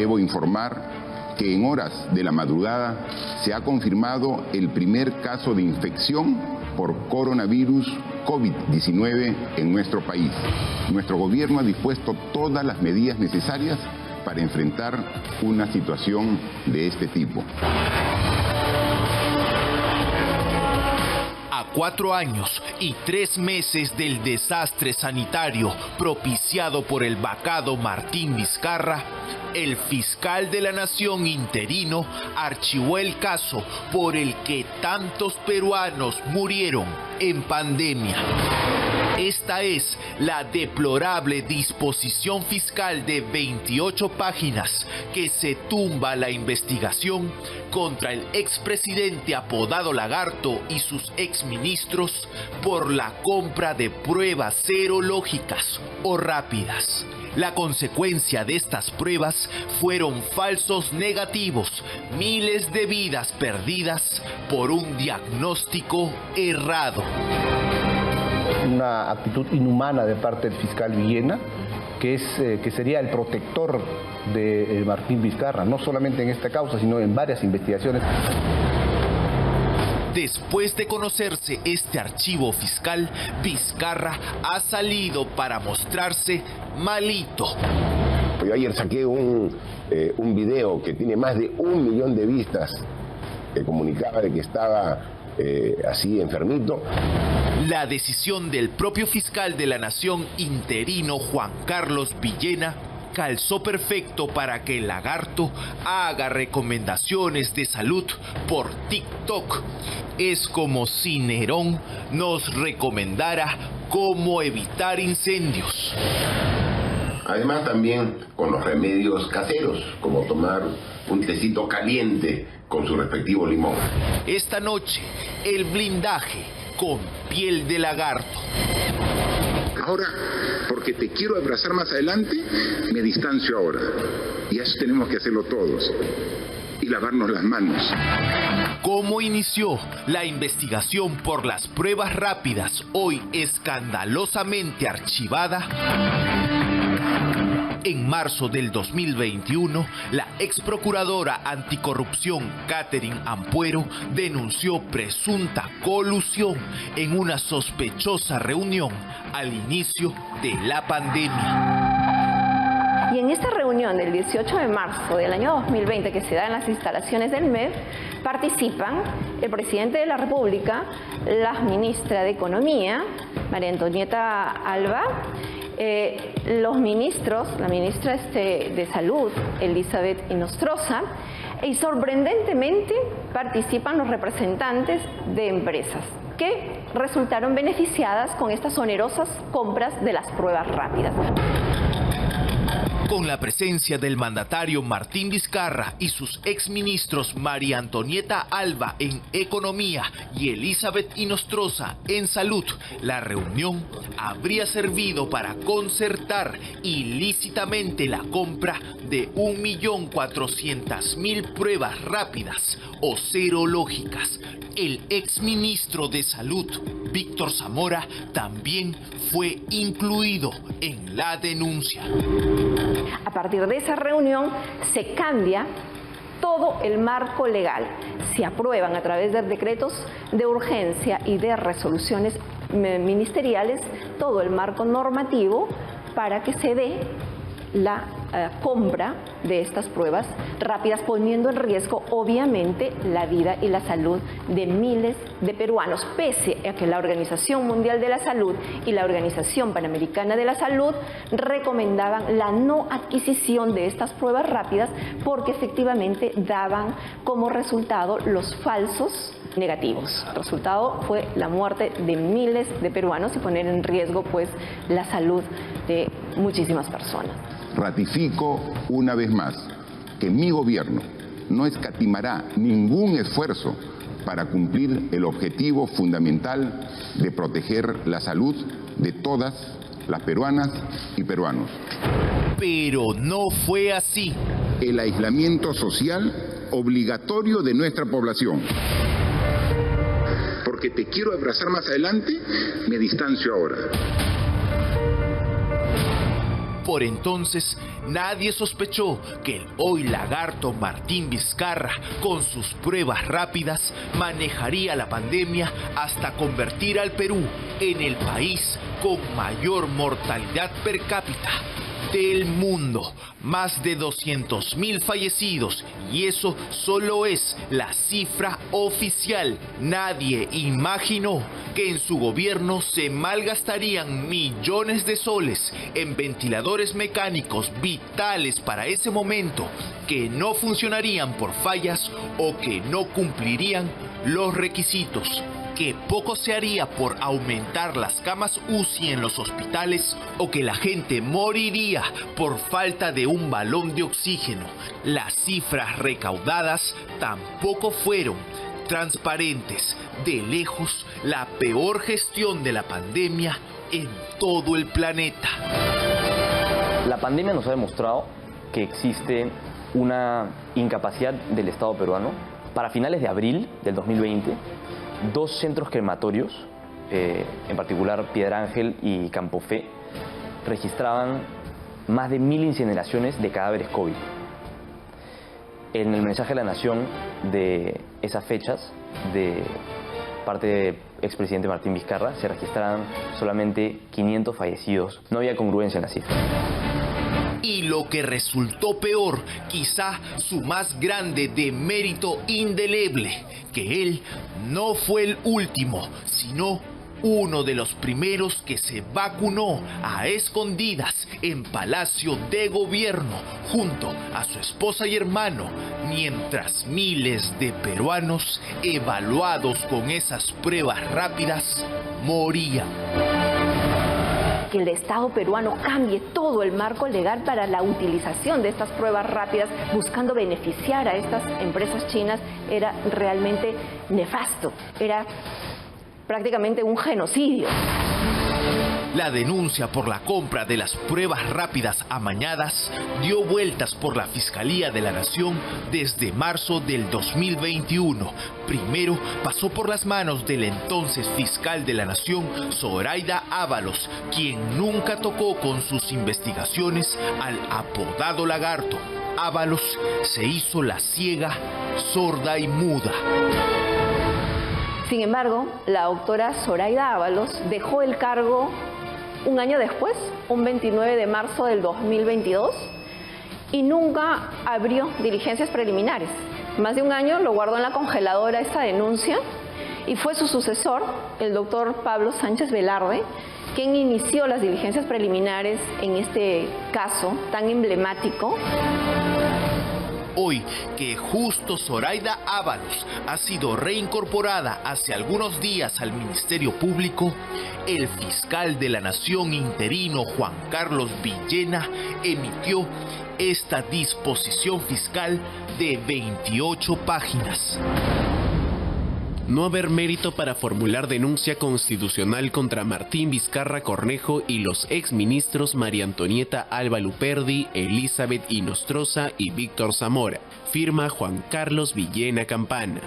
debo informar que en horas de la madrugada se ha confirmado el primer caso de infección por coronavirus COVID-19 en nuestro país. Nuestro gobierno ha dispuesto todas las medidas necesarias para enfrentar una situación de este tipo. A 4 años y 3 meses del desastre sanitario propiciado por el vacado Martín Vizcarra, el fiscal de la Nación interino archivó el caso por el que tantos peruanos murieron en pandemia. Esta es la deplorable disposición fiscal de 28 páginas que se tumba la investigación contra el expresidente apodado Lagarto y sus exministros por la compra de pruebas serológicas o rápidas. La consecuencia de estas pruebas fueron falsos negativos, miles de vidas perdidas por un diagnóstico errado. Una actitud inhumana de parte del fiscal Villena, que sería el protector de Martín Vizcarra, no solamente en esta causa, sino en varias investigaciones. Después de conocerse este archivo fiscal, Vizcarra ha salido para mostrarse malito. Yo ayer saqué un video que tiene más de 1 millón de vistas, que comunicaba de que estaba así enfermito. La decisión del propio fiscal de la Nación interino Juan Carlos Villena calzó perfecto para que el Lagarto haga recomendaciones de salud por TikTok. Es como si Nerón nos recomendara cómo evitar incendios. Además también con los remedios caseros, como tomar un tecito caliente con su respectivo limón. Esta noche, el blindaje con piel de lagarto. Ahora, porque te quiero abrazar más adelante, me distancio ahora. Y eso tenemos que hacerlo todos. Y lavarnos las manos. ¿Cómo inició la investigación por las pruebas rápidas, hoy escandalosamente archivada? En marzo del 2021, la ex procuradora anticorrupción Catherine Ampuero denunció presunta colusión en una sospechosa reunión al inicio de la pandemia. Y en esta reunión del 18 de marzo del año 2020 que se da en las instalaciones del MEF, participan el presidente de la República, la ministra de Economía, María Antonieta Alba, los ministros, la ministra de Salud, Elizabeth Inostroza, y sorprendentemente participan los representantes de empresas que resultaron beneficiadas con estas onerosas compras de las pruebas rápidas. Con la presencia del mandatario Martín Vizcarra y sus exministros María Antonieta Alba en Economía y Elizabeth Inostroza en Salud, la reunión habría servido para concertar ilícitamente la compra de 1.400.000 pruebas rápidas o serológicas. El exministro de Salud, Víctor Zamora, también fue incluido en la denuncia. A partir de esa reunión se cambia todo el marco legal. Se aprueban a través de decretos de urgencia y de resoluciones ministeriales todo el marco normativo para que se dé la compra de estas pruebas rápidas, poniendo en riesgo obviamente la vida y la salud de miles de peruanos, pese a que la Organización Mundial de la Salud y la Organización Panamericana de la Salud recomendaban la no adquisición de estas pruebas rápidas porque efectivamente daban como resultado los falsos negativos. El resultado fue la muerte de miles de peruanos y poner en riesgo pues la salud de muchísimas personas. Ratifico una vez más que mi gobierno no escatimará ningún esfuerzo para cumplir el objetivo fundamental de proteger la salud de todas las peruanas y peruanos. Pero no fue así. El aislamiento social obligatorio de nuestra población. Porque te quiero abrazar más adelante, me distancio ahora. Por entonces, nadie sospechó que el hoy lagarto Martín Vizcarra, con sus pruebas rápidas, manejaría la pandemia hasta convertir al Perú en el país con mayor mortalidad per cápita del mundo. Más de 200.000 fallecidos, y eso solo es la cifra oficial. Nadie imaginó que en su gobierno se malgastarían millones de soles en ventiladores mecánicos vitales para ese momento, que no funcionarían por fallas o que no cumplirían los requisitos, que poco se haría por aumentar las camas UCI en los hospitales o que la gente moriría por falta de un balón de oxígeno. Las cifras recaudadas tampoco fueron transparentes. De lejos, la peor gestión de la pandemia en todo el planeta. La pandemia nos ha demostrado que existe una incapacidad del Estado peruano. Para finales de abril del 2020, 2 centros crematorios, en particular Piedra Ángel y Campofé, registraban más de 1000 incineraciones de cadáveres COVID. En el mensaje a la Nación de esas fechas, de parte del expresidente Martín Vizcarra, se registraban solamente 500 fallecidos. No había congruencia en la cifra. Y lo que resultó peor, quizá su más grande demérito indeleble, que él no fue el último, sino uno de los primeros que se vacunó a escondidas en Palacio de Gobierno junto a su esposa y hermano, mientras miles de peruanos evaluados con esas pruebas rápidas morían. Que el Estado peruano cambie todo el marco legal para la utilización de estas pruebas rápidas, buscando beneficiar a estas empresas chinas, era realmente nefasto, era prácticamente un genocidio. La denuncia por la compra de las pruebas rápidas amañadas dio vueltas por la Fiscalía de la Nación desde marzo del 2021. Primero pasó por las manos del entonces fiscal de la Nación, Zoraida Ábalos, quien nunca tocó con sus investigaciones al apodado Lagarto. Ábalos se hizo la ciega, sorda y muda. Sin embargo, la doctora Zoraida Ábalos dejó el cargo un año después, un 29 de marzo del 2022, y nunca abrió diligencias preliminares. Más de un año lo guardó en la congeladora esta denuncia, y fue su sucesor, el doctor Pablo Sánchez Velarde, quien inició las diligencias preliminares en este caso tan emblemático. Hoy que justo Zoraida Ábalos ha sido reincorporada hace algunos días al Ministerio Público, el fiscal de la Nación interino Juan Carlos Villena emitió esta disposición fiscal de 28 páginas. No haber mérito para formular denuncia constitucional contra Martín Vizcarra Cornejo y los exministros María Antonieta Alba Luperdi, Elizabeth Inostroza y Víctor Zamora. Firma Juan Carlos Villena Campana.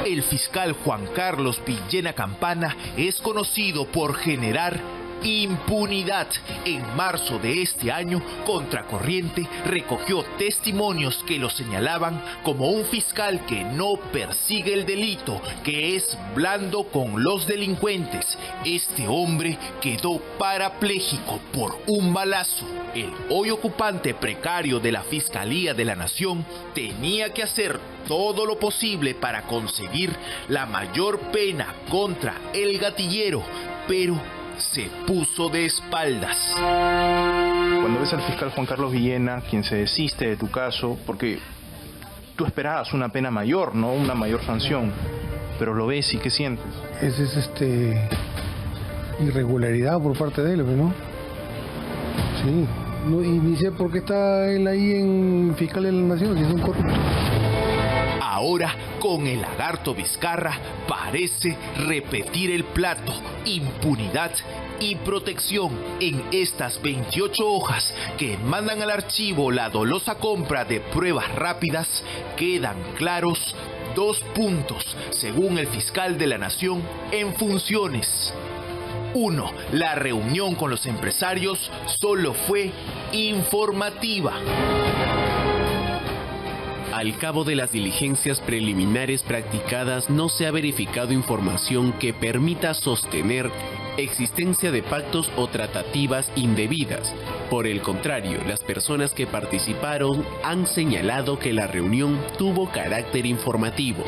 El fiscal Juan Carlos Villena Campana es conocido por generar impunidad. En marzo de este año, Contracorriente recogió testimonios que lo señalaban como un fiscal que no persigue el delito, que es blando con los delincuentes. Este hombre quedó parapléjico por un balazo. El hoy ocupante precario de la Fiscalía de la Nación tenía que hacer todo lo posible para conseguir la mayor pena contra el gatillero, pero se puso de espaldas. Cuando ves al fiscal Juan Carlos Villena, quien se desiste de tu caso, porque tú esperabas una pena mayor, ¿no? Una mayor sanción, pero lo ves y ¿qué sientes? Esa es irregularidad por parte de él, ¿no? Sí, no, y ni sé por qué está él ahí en fiscal de la Nación, si es un corrupto. Ahora, con el Lagarto Vizcarra, parece repetir el plato: impunidad y protección. En estas 28 hojas que mandan al archivo la dolosa compra de pruebas rápidas, quedan claros 2 puntos, según el fiscal de la Nación en funciones. 1. La reunión con los empresarios solo fue informativa. Al cabo de las diligencias preliminares practicadas, no se ha verificado información que permita sostener existencia de pactos o tratativas indebidas. Por el contrario, las personas que participaron han señalado que la reunión tuvo carácter informativo.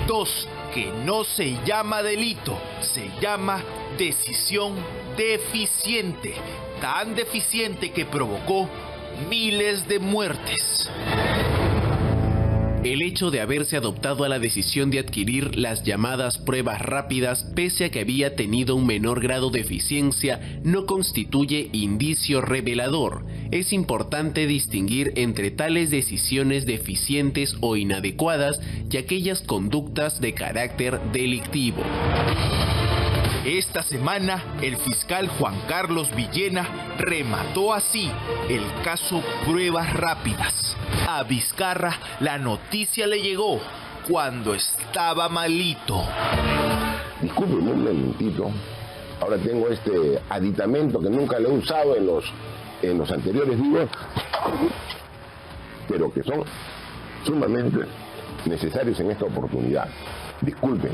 2. Que no se llama delito, se llama decisión deficiente, tan deficiente que provocó miles de muertes. El hecho de haberse adoptado a la decisión de adquirir las llamadas pruebas rápidas, pese a que había tenido un menor grado de eficiencia, no constituye indicio revelador. Es importante distinguir entre tales decisiones deficientes o inadecuadas y aquellas conductas de carácter delictivo. Esta semana, el fiscal Juan Carlos Villena remató así el caso Pruebas Rápidas. A Vizcarra la noticia le llegó cuando estaba malito. Discúlpeme un momentito. Ahora tengo este aditamento que nunca lo he usado en los anteriores videos, pero que son sumamente necesarios en esta oportunidad. Disculpen.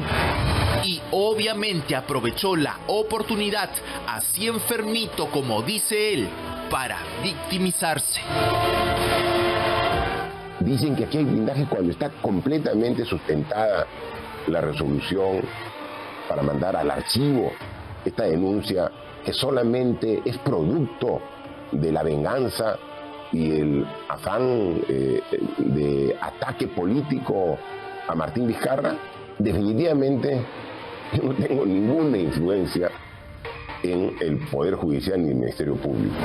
Y obviamente aprovechó la oportunidad, así enfermito como dice él, para victimizarse. Dicen que aquí hay blindaje cuando está completamente sustentada la resolución para mandar al archivo esta denuncia que solamente es producto de la venganza y el afán de ataque político a Martín Vizcarra. Definitivamente yo no tengo ninguna influencia en el Poder Judicial ni el Ministerio Público.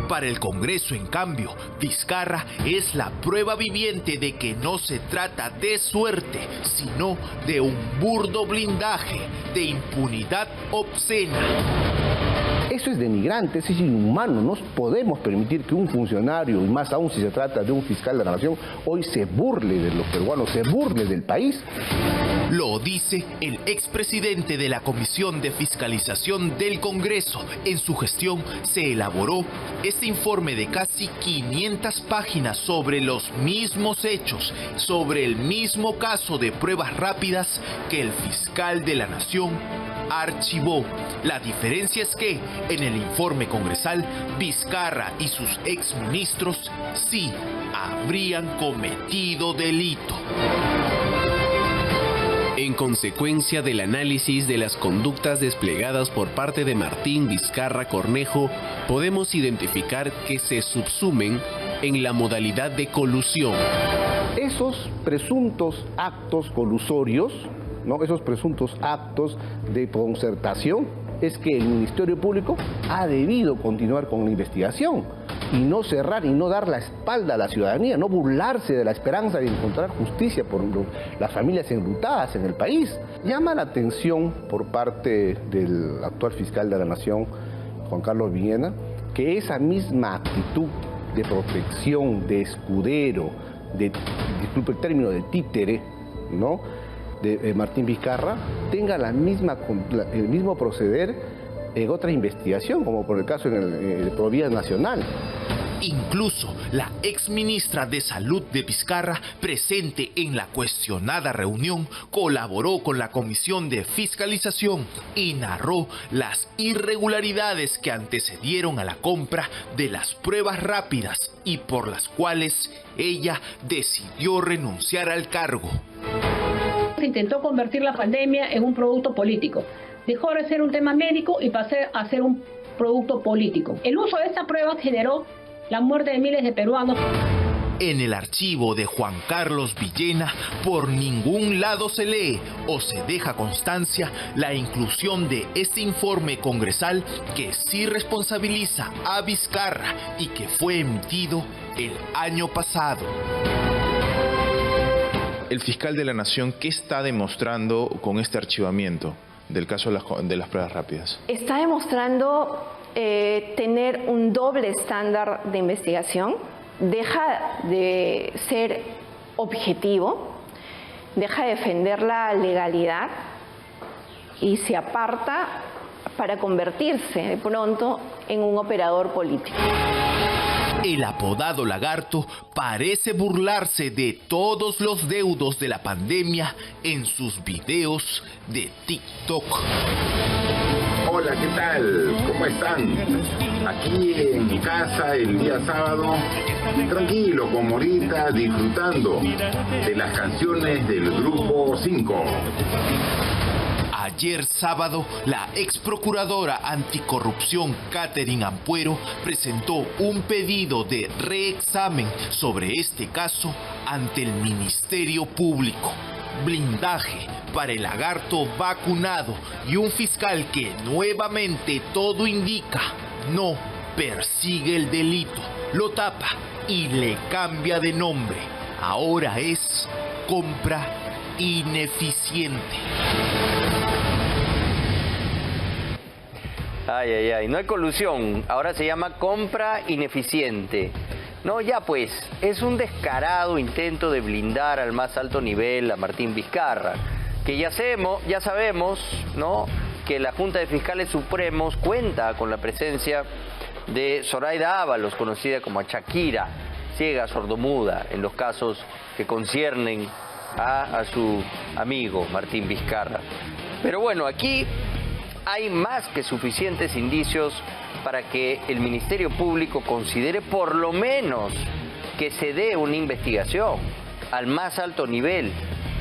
Para el Congreso, en cambio, Vizcarra es la prueba viviente de que no se trata de suerte, sino de un burdo blindaje de impunidad obscena. Eso es denigrante, eso es inhumano. No podemos permitir que un funcionario, y más aún si se trata de un fiscal de la nación, hoy se burle de los peruanos, se burle del país. Lo dice el expresidente de la Comisión de Fiscalización del Congreso. En su gestión se elaboró este informe de casi 500 páginas sobre los mismos hechos, sobre el mismo caso de pruebas rápidas que el fiscal de la nación archivó. La diferencia es que en el informe congresal, Vizcarra y sus exministros sí habrían cometido delito. En consecuencia del análisis de las conductas desplegadas por parte de Martín Vizcarra Cornejo, podemos identificar que se subsumen en la modalidad de colusión. Esos presuntos actos colusorios, ¿no? Esos presuntos actos de concertación, es que el Ministerio Público ha debido continuar con la investigación y no cerrar y no dar la espalda a la ciudadanía, no burlarse de la esperanza de encontrar justicia por las familias enlutadas en el país. Llama la atención por parte del actual fiscal de la Nación, Juan Carlos Villena, que esa misma actitud de protección, de escudero, disculpe el término, de títere, ¿no?, de Martín Vizcarra, tenga el mismo proceder en otra investigación, como por el caso de Provías Nacional. Incluso la exministra de Salud de Vizcarra, presente en la cuestionada reunión, colaboró con la Comisión de Fiscalización y narró las irregularidades que antecedieron a la compra de las pruebas rápidas y por las cuales ella decidió renunciar al cargo. Se intentó convertir la pandemia en un producto político. Dejó de ser un tema médico y pasó a ser un producto político. El uso de esta prueba generó la muerte de miles de peruanos. En el archivo de Juan Carlos Villena, por ningún lado se lee o se deja constancia la inclusión de este informe congresal que sí responsabiliza a Vizcarra y que fue emitido el año pasado. El fiscal de la Nación, ¿qué está demostrando con este archivamiento del caso de las pruebas rápidas? Está demostrando tener un doble estándar de investigación, deja de ser objetivo, deja de defender la legalidad y se aparta para convertirse de pronto en un operador político. El apodado Lagarto parece burlarse de todos los deudos de la pandemia en sus videos de TikTok. Hola, ¿qué tal? ¿Cómo están? Aquí en casa el día sábado, tranquilo, como ahorita, disfrutando de las canciones del Grupo 5. Ayer sábado, la ex procuradora anticorrupción Catherine Ampuero presentó un pedido de reexamen sobre este caso ante el Ministerio Público. Blindaje para el Lagarto vacunado y un fiscal que nuevamente todo indica no persigue el delito, lo tapa y le cambia de nombre. Ahora es compra ineficiente. Ay, ay, ay, no hay colusión, ahora se llama compra ineficiente. No, ya pues, es un descarado intento de blindar al más alto nivel a Martín Vizcarra, que ya sabemos, ¿no?, que la Junta de Fiscales Supremos cuenta con la presencia de Zoraida Ábalos, conocida como Shakira, ciega, sordomuda, en los casos que conciernen a su amigo Martín Vizcarra. Pero bueno, aquí hay más que suficientes indicios para que el Ministerio Público considere por lo menos que se dé una investigación al más alto nivel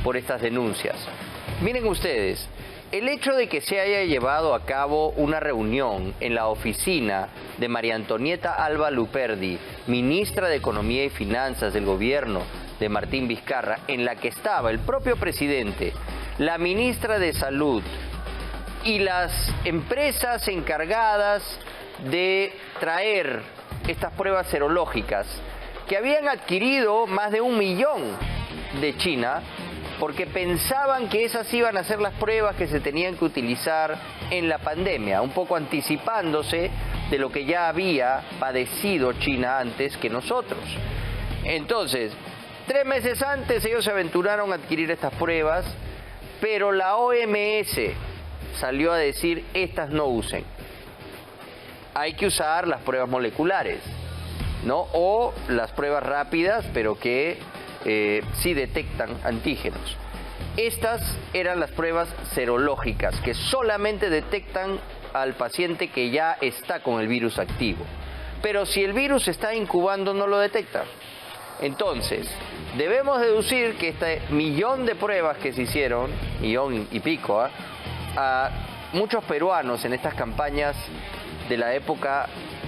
por estas denuncias. Miren ustedes, el hecho de que se haya llevado a cabo una reunión en la oficina de María Antonieta Alba Luperdi, ministra de Economía y Finanzas del gobierno de Martín Vizcarra, en la que estaba el propio presidente, la ministra de Salud y las empresas encargadas de traer estas pruebas serológicas, que habían adquirido más de 1 millón de China, porque pensaban que esas iban a ser las pruebas que se tenían que utilizar en la pandemia, un poco anticipándose de lo que ya había padecido China antes que nosotros. Entonces, 3 meses antes ellos se aventuraron a adquirir estas pruebas, pero la OMS salió a decir, estas no usen. Hay que usar las pruebas moleculares, ¿no? O las pruebas rápidas, pero que sí detectan antígenos. Estas eran las pruebas serológicas, que solamente detectan al paciente que ya está con el virus activo. Pero si el virus está incubando, no lo detecta. Entonces, debemos deducir que este 1 millón de pruebas que se hicieron, 1 millón y pico, a muchos peruanos en estas campañas de la época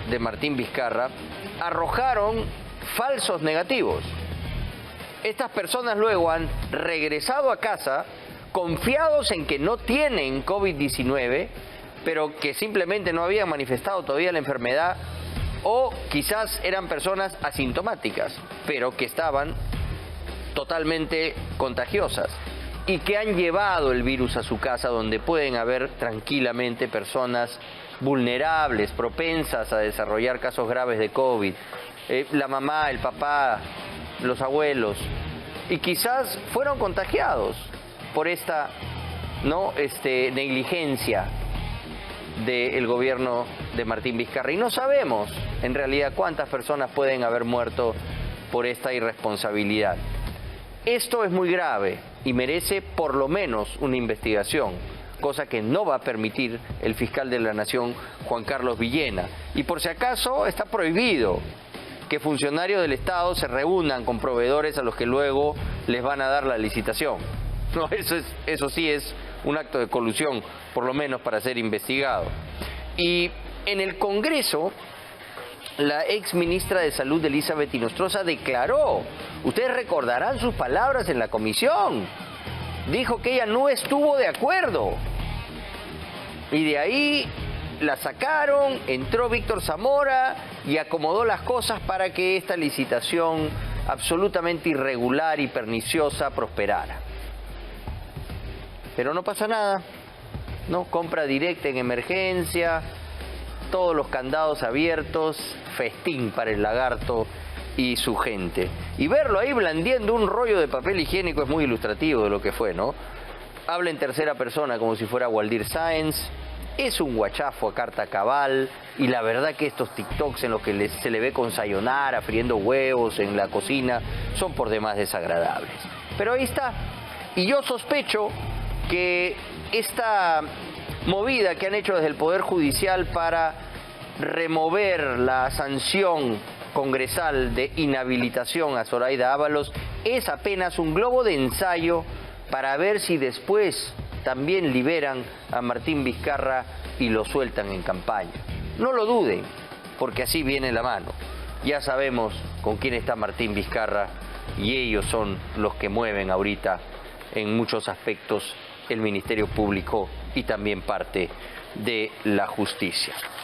de Martín Vizcarra, arrojaron falsos negativos. Estas personas luego han regresado a casa confiados en que no tienen COVID-19, pero que simplemente no habían manifestado todavía la enfermedad, o quizás eran personas asintomáticas, pero que estaban totalmente contagiosas y que han llevado el virus a su casa, donde pueden haber tranquilamente personas vulnerables, propensas a desarrollar casos graves de COVID, la mamá, el papá, los abuelos, y quizás fueron contagiados por esta negligencia del gobierno de Martín Vizcarra. Y no sabemos en realidad cuántas personas pueden haber muerto por esta irresponsabilidad. Esto es muy grave y merece por lo menos una investigación, cosa que no va a permitir el fiscal de la Nación, Juan Carlos Villena. Y por si acaso está prohibido que funcionarios del Estado se reúnan con proveedores a los que luego les van a dar la licitación. No, eso sí es un acto de colusión, por lo menos para ser investigado. Y en el Congreso, la ex ministra de Salud, Elizabeth Inostroza, declaró, ustedes recordarán sus palabras en la comisión, dijo que ella no estuvo de acuerdo. Y de ahí la sacaron, entró Víctor Zamora y acomodó las cosas para que esta licitación absolutamente irregular y perniciosa prosperara. Pero no pasa nada, ¿no? Compra directa en emergencia, todos los candados abiertos, festín para el Lagarto y su gente. Y verlo ahí blandiendo un rollo de papel higiénico es muy ilustrativo de lo que fue, ¿no? habla en tercera persona como si fuera Waldir Sáenz, es un guachafo a carta cabal, y la verdad que estos TikToks en los que se le ve con sayonara, friendo huevos en la cocina, son por demás desagradables. Pero ahí está, y yo sospecho que esta movida que han hecho desde el Poder Judicial para remover la sanción congresal de inhabilitación a Zoraida Ábalos es apenas un globo de ensayo para ver si después también liberan a Martín Vizcarra y lo sueltan en campaña. No lo duden, porque así viene la mano. Ya sabemos con quién está Martín Vizcarra y ellos son los que mueven ahorita en muchos aspectos el Ministerio Público y también parte de la justicia.